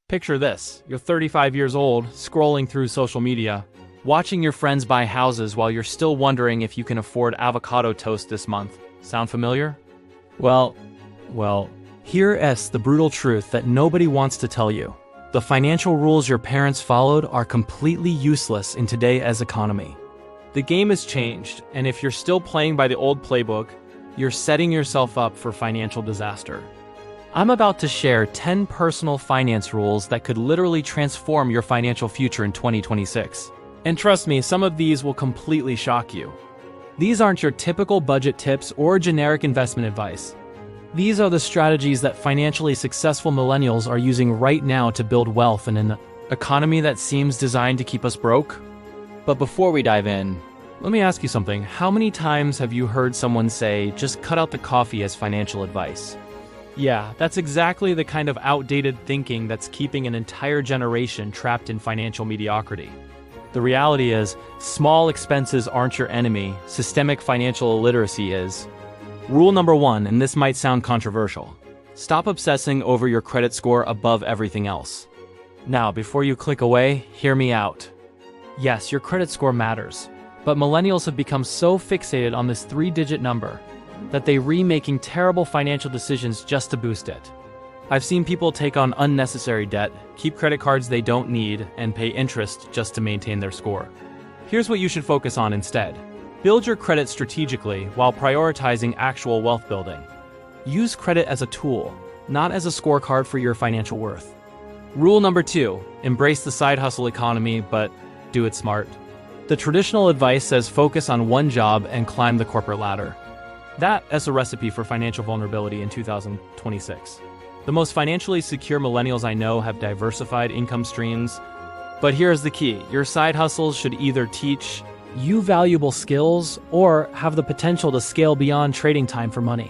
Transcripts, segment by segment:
Picture this, you're 35 years old, scrolling through social media, watching your friends buy houses while you're still wondering if you can afford avocado toast this month. Sound familiar? Well, here's the brutal truth that nobody wants to tell you. The financial rules your parents followed are completely useless in today's economy. The game has changed, and if you're still playing by the old playbook, you're setting yourself up for financial disaster. I'm about to share 10 personal finance rules that could literally transform your financial future in 2026. And trust me, some of these will completely shock you. These aren't your typical budget tips or generic investment advice. These are the strategies that financially successful millennials are using right now to build wealth in an economy that seems designed to keep us broke. But before we dive in, let me ask you something. How many times have you heard someone say, just cut out the coffee as financial advice? Yeah, that's exactly the kind of outdated thinking that's keeping an entire generation trapped in financial mediocrity. The reality is, small expenses aren't your enemy, systemic financial illiteracy is. Rule number 1, and this might sound controversial. Stop obsessing over your credit score above everything else. Now, before you click away, hear me out. Yes, your credit score matters, but millennials have become so fixated on this 3-digit number that they're remaking terrible financial decisions just to boost it. I've seen people take on unnecessary debt, keep credit cards they don't need, and pay interest just to maintain their score. Here's what you should focus on instead. Build your credit strategically while prioritizing actual wealth building. Use credit as a tool, not as a scorecard for your financial worth. Rule number 2, embrace the side hustle economy, but do it smart. The traditional advice says focus on one job and climb the corporate ladder. That's a recipe for financial vulnerability in 2026. The most financially secure millennials I know have diversified income streams. But here's the key. Your side hustles should either teach you valuable skills or have the potential to scale beyond trading time for money.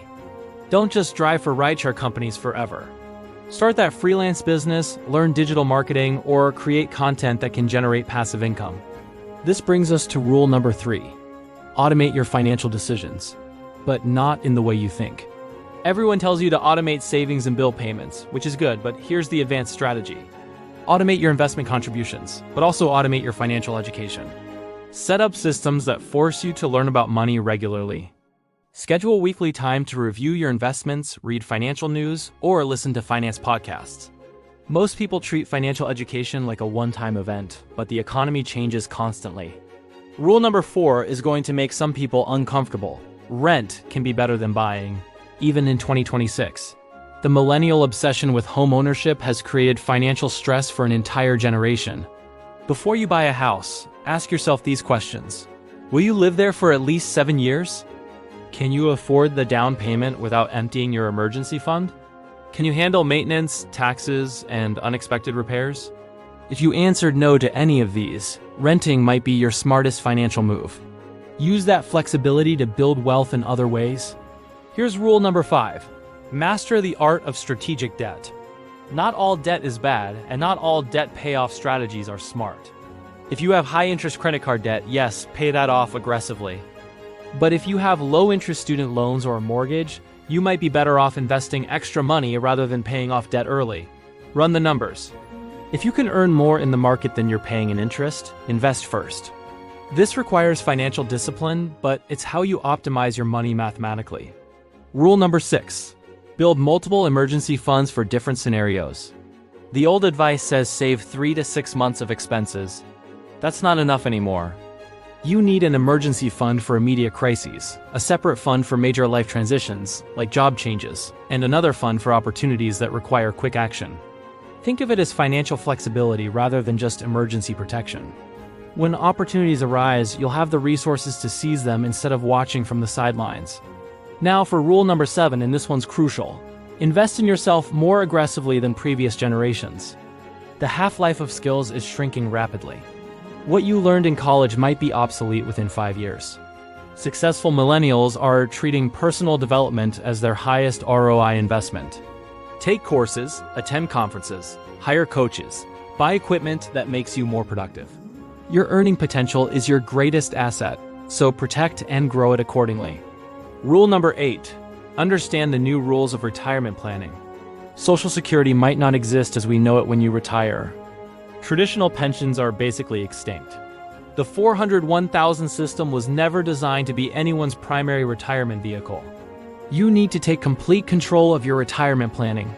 Don't just drive for rideshare companies forever. Start that freelance business, learn digital marketing, or create content that can generate passive income. This brings us to rule number 3. Automate your financial decisions, but not in the way you think. Everyone tells you to automate savings and bill payments, which is good, but here's the advanced strategy. Automate your investment contributions, but also automate your financial education. Set up systems that force you to learn about money regularly. Schedule weekly time to review your investments, read financial news, or listen to finance podcasts. Most people treat financial education like a one-time event, but the economy changes constantly. Rule number 4 is going to make some people uncomfortable. Rent can be better than buying, even in 2026. The millennial obsession with home ownership has created financial stress for an entire generation. Before you buy a house, ask yourself these questions. Will you live there for at least 7 years? Can you afford the down payment without emptying your emergency fund? Can you handle maintenance, taxes, and unexpected repairs? If you answered no to any of these, renting might be your smartest financial move. Use that flexibility to build wealth in other ways. Here's rule number 5. Master the art of strategic debt. Not all debt is bad, and not all debt payoff strategies are smart. If you have high-interest credit card debt, yes, pay that off aggressively. But if you have low-interest student loans or a mortgage, you might be better off investing extra money rather than paying off debt early. Run the numbers. If you can earn more in the market than you're paying in interest, invest first. This requires financial discipline, but it's how you optimize your money mathematically. Rule number 6. Build multiple emergency funds for different scenarios. The old advice says save 3 to 6 months of expenses. That's not enough anymore. You need an emergency fund for immediate crises, a separate fund for major life transitions, like job changes, and another fund for opportunities that require quick action. Think of it as financial flexibility rather than just emergency protection. When opportunities arise, you'll have the resources to seize them instead of watching from the sidelines. Now for rule number 7, and this one's crucial. Invest in yourself more aggressively than previous generations. The half-life of skills is shrinking rapidly. What you learned in college might be obsolete within 5 years. Successful millennials are treating personal development as their highest ROI investment. Take courses, attend conferences, hire coaches, buy equipment that makes you more productive. Your earning potential is your greatest asset, so protect and grow it accordingly. Rule number 8. Understand the new rules of retirement planning. Social Security might not exist as we know it when you retire. Traditional pensions are basically extinct. The 401,000 system was never designed to be anyone's primary retirement vehicle. You need to take complete control of your retirement planning.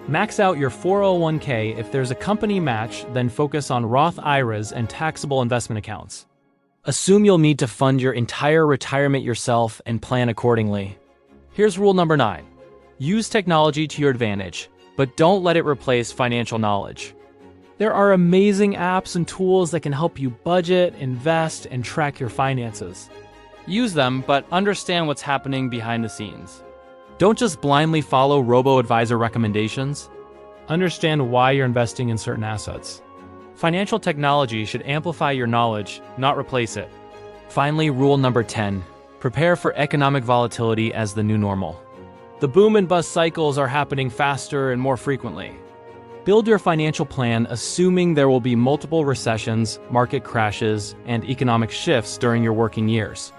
Max out your 401k if there's a company match, then focus on Roth IRAs and taxable investment accounts. Assume you'll need to fund your entire retirement yourself and plan accordingly. Here's rule number 9. Use technology to your advantage, but don't let it replace financial knowledge. There are amazing apps and tools that can help you budget, invest, and track your finances. Use them, but understand what's happening behind the scenes. Don't just blindly follow robo-advisor recommendations. Understand why you're investing in certain assets. Financial technology should amplify your knowledge, not replace it. Finally, rule number 10. Prepare for economic volatility as the new normal. The boom and bust cycles are happening faster and more frequently. Build your financial plan assuming there will be multiple recessions, market crashes, and economic shifts during your working years.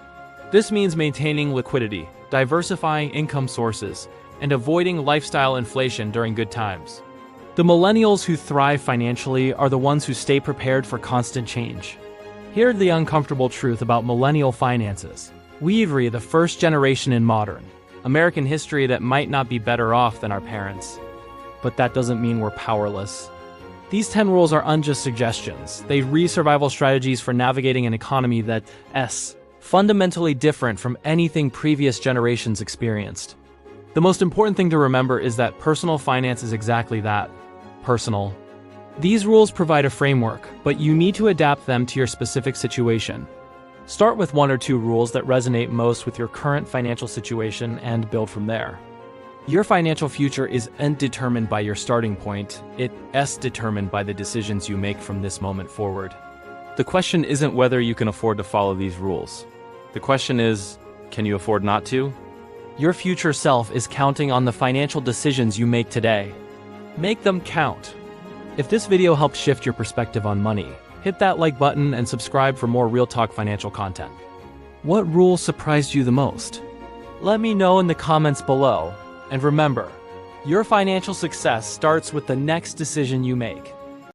This means maintaining liquidity, diversifying income sources, and avoiding lifestyle inflation during good times. The millennials who thrive financially are the ones who stay prepared for constant change. Here's the uncomfortable truth about millennial finances. We're the first generation in modern American history that might not be better off than our parents. But that doesn't mean we're powerless. These 10 rules are unjust suggestions. They re-survival strategies for navigating an economy that's fundamentally different from anything previous generations experienced. The most important thing to remember is that personal finance is exactly that, personal. These rules provide a framework, but you need to adapt them to your specific situation. Start with 1 or 2 rules that resonate most with your current financial situation and build from there. Your financial future isn't determined by your starting point, it's determined by the decisions you make from this moment forward. The question isn't whether you can afford to follow these rules. The question is, can you afford not to? Your future self is counting on the financial decisions you make today. Make them count. If this video helped shift your perspective on money, hit that like button and subscribe for more Real Talk financial content. What rule surprised you the most? Let me know in the comments below. And remember, your financial success starts with the next decision you make.